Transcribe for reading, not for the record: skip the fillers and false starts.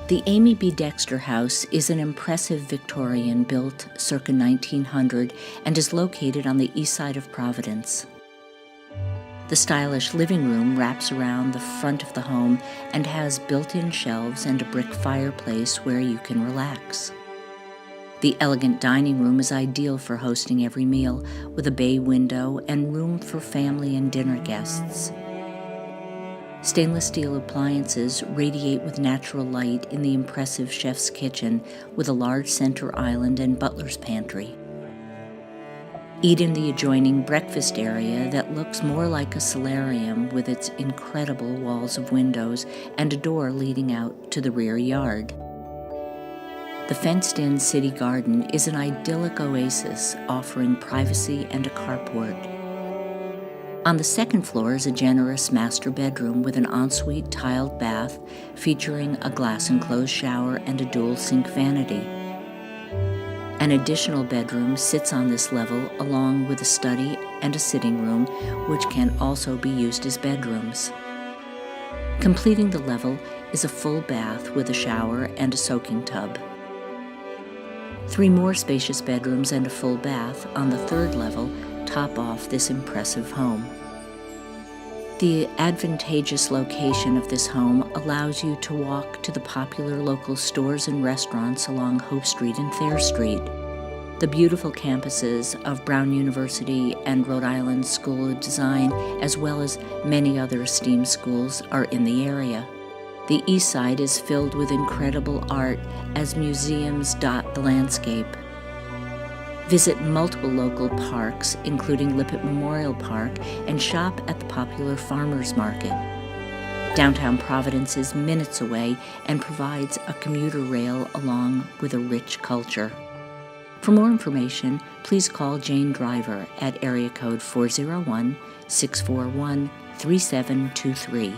The Amy B. Dexter House is an impressive Victorian built circa 1900 and is located on the east side of Providence. The stylish living room wraps around the front of the home and has built-in shelves and a brick fireplace where you can relax. The elegant dining room is ideal for hosting every meal, with a bay window and room for family and dinner guests. Stainless steel appliances radiate with natural light in the impressive chef's kitchen with a large center island and butler's pantry. Eat in the adjoining breakfast area that looks more like a solarium with its incredible walls of windows and a door leading out to the rear yard. The fenced-in city garden is an idyllic oasis offering privacy and a carport. On the second floor is a generous master bedroom with an ensuite tiled bath featuring a glass-enclosed shower and a dual-sink vanity. An additional bedroom sits on this level along with a study and a sitting room, which can also be used as bedrooms. Completing the level is a full bath with a shower and a soaking tub. 3 more spacious bedrooms and a full bath on the third level top off this impressive home. The advantageous location of this home allows you to walk to the popular local stores and restaurants along Hope Street and Thayer Street. The beautiful campuses of Brown University and Rhode Island School of Design, as well as many other STEAM schools, are in the area. The east side is filled with incredible art as museums dot the landscape. Visit multiple local parks, including Lippert Memorial Park, and shop at the popular farmers market. Downtown Providence is minutes away and provides a commuter rail along with a rich culture. For more information, please call Jane Driver at area code 401-641-3723.